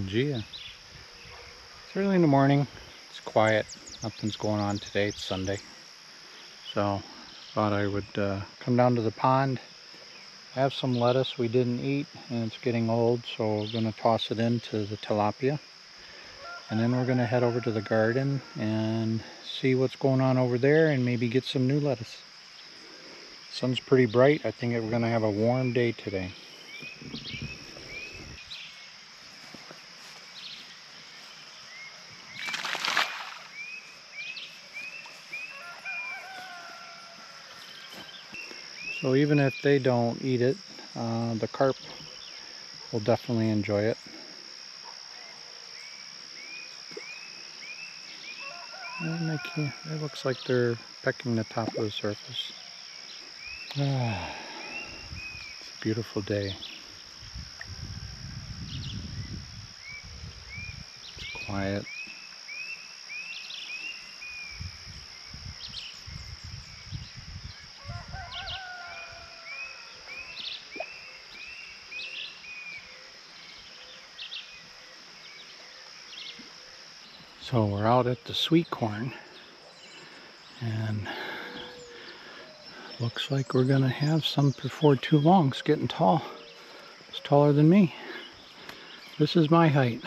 Gia. It's early in the morning. It's quiet. Nothing's going on today. It's Sunday. So thought I would come down to the pond. I have some lettuce we didn't eat and it's getting old, so we're going to toss it into the tilapia. And then we're going to head over to the garden and see what's going on over there and maybe get some new lettuce. Sun's pretty bright. I think we're going to have a warm day today. So even if they don't eat it, the carp will definitely enjoy it. And it looks like they're pecking the top of the surface. It's a beautiful day. It's quiet. So we're out at the sweet corn, and looks like we're gonna have some before too long. It's getting tall. It's taller than me. This is my height.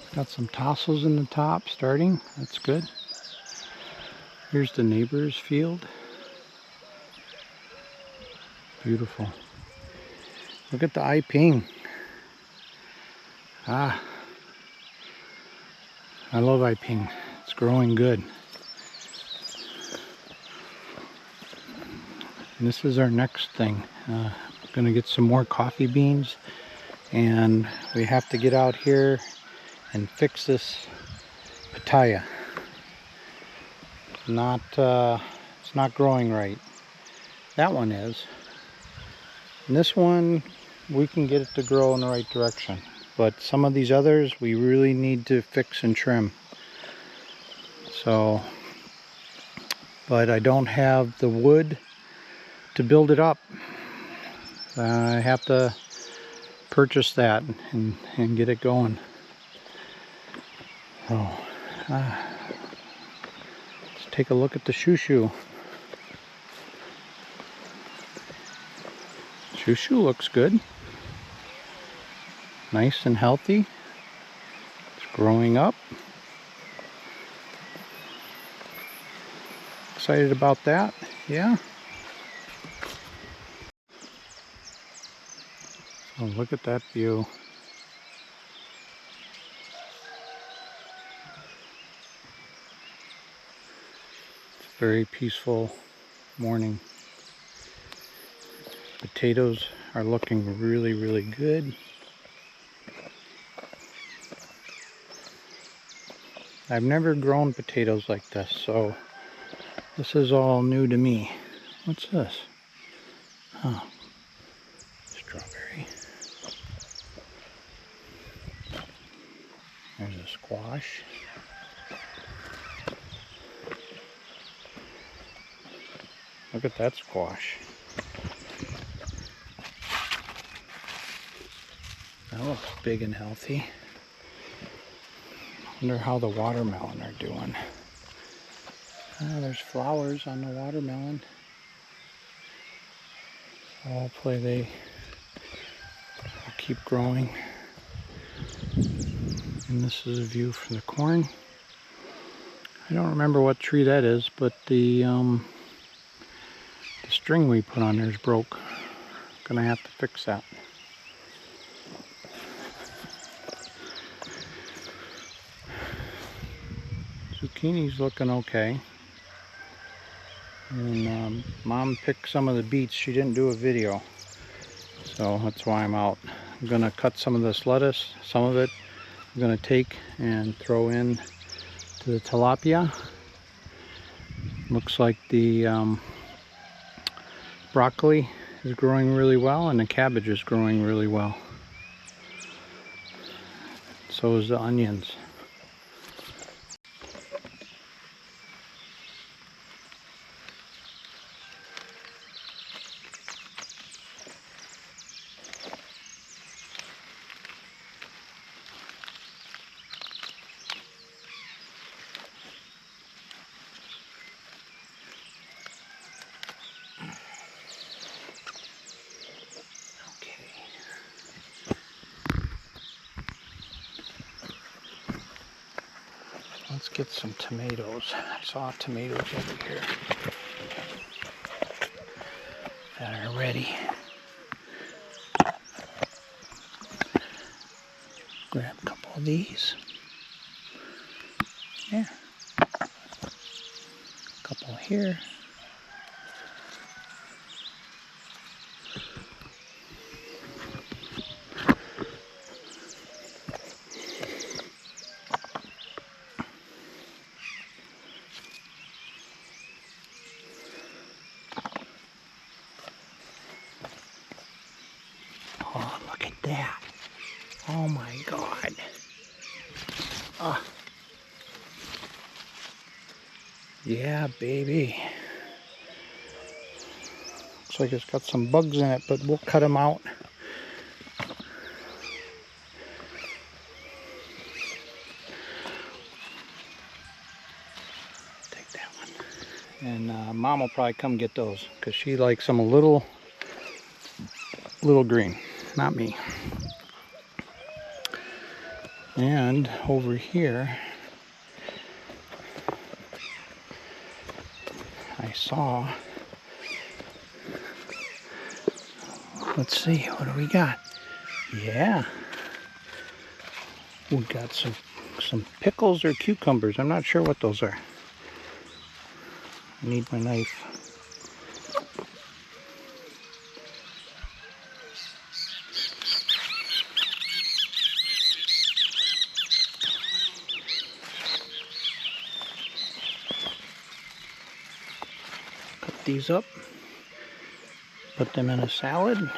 It's got some tassels in the top starting. That's good. Here's the neighbor's field. Beautiful. Look at the eye ping. I love eye ping. It's growing good. And this is our next thing. We're gonna get some more coffee beans, and we have to get out here and fix this pitaya. It's not growing right. That one is. And this one, we can get it to grow in the right direction. But some of these others, we really need to fix and trim. So, but I don't have the wood to build it up. I have to purchase that and get it going. So, let's take a look at the shoo-shoo. Shoo-shoo looks good. Nice and healthy. It's growing up. Excited about that, yeah. Oh, look at that view. It's a very peaceful morning. Potatoes are looking really, really good. I've never grown potatoes like this, so this is all new to me. What's this? Oh, strawberry. There's a squash. Look at that squash. That looks big and healthy. Wonder how the watermelon are doing. There's flowers on the watermelon. So hopefully they will keep growing. And this is a view from the corn. I don't remember what tree that is, but the string we put on there is broke. Gonna have to fix that. Zucchini's looking okay. And Mom picked some of the beets. She didn't do a video, so that's why I'm out. I'm gonna cut some of this lettuce. Some of it I'm gonna take and throw in to the tilapia. Looks like the broccoli is growing really well, and the cabbage is growing really well. So is the onions. get some tomatoes. I saw tomatoes over here that are ready. Grab a couple of these. Yeah. A couple here. Oh, look at that. Oh my God. Ah. Yeah, baby. Looks like it's got some bugs in it, but we'll cut them out. Take that one. And Mom will probably come get those because she likes them a little green, not me. And over here, I saw, let's see, what do we got? Yeah, we got some pickles or cucumbers. I'm not sure what those are. I need my knife. Cut these up, put them in a salad.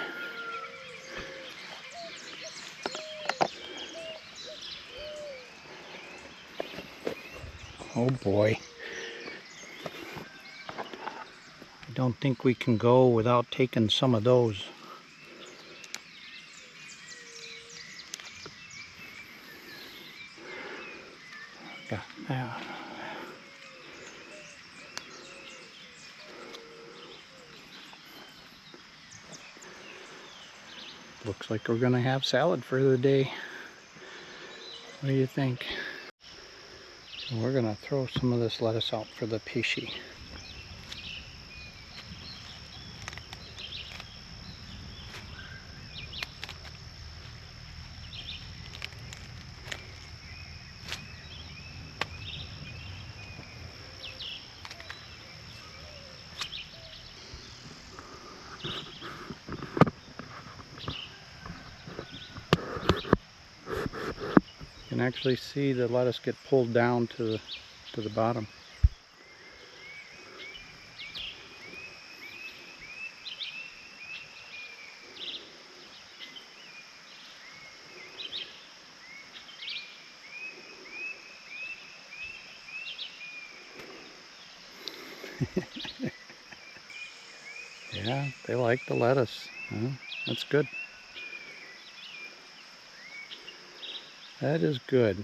Oh boy. I don't think we can go without taking some of those. Got that. Looks like we're gonna have salad for the day. What do you think? So we're gonna throw some of this lettuce out for the pishi. You can actually see the lettuce get pulled down to the bottom. Yeah, they like the lettuce. Well, that's good. That is good.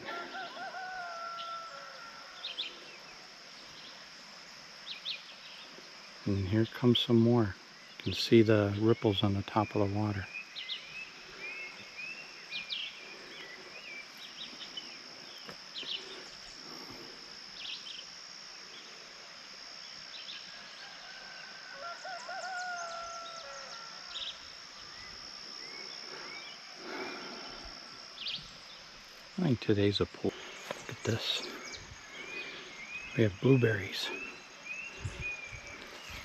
And here comes some more. You can see the ripples on the top of the water. I think today's a pool. Look at this. We have blueberries.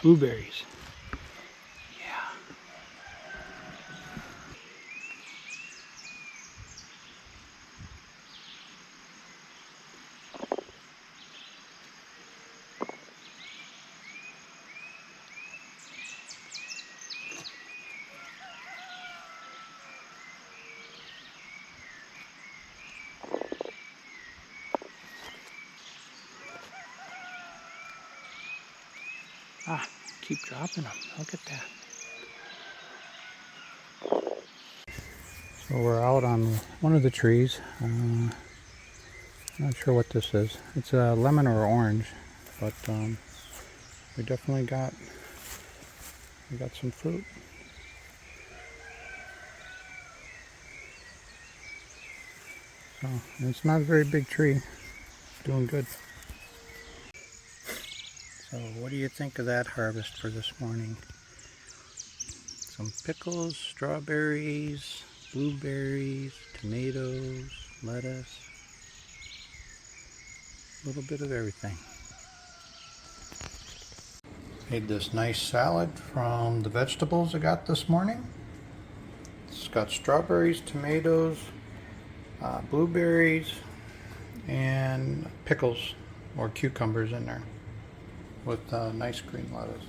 Blueberries. Yeah. Ah, keep dropping them. Look at that. So we're out on one of the trees. Not sure what this is. It's a lemon or orange, but we definitely got some fruit. So it's not a very big tree. doing good. So what do you think of that harvest for this morning? Some pickles, strawberries, blueberries, tomatoes, lettuce, a little bit of everything. Made this nice salad from the vegetables I got this morning. It's got strawberries, tomatoes, blueberries, and pickles or cucumbers in there with nice green lettuce.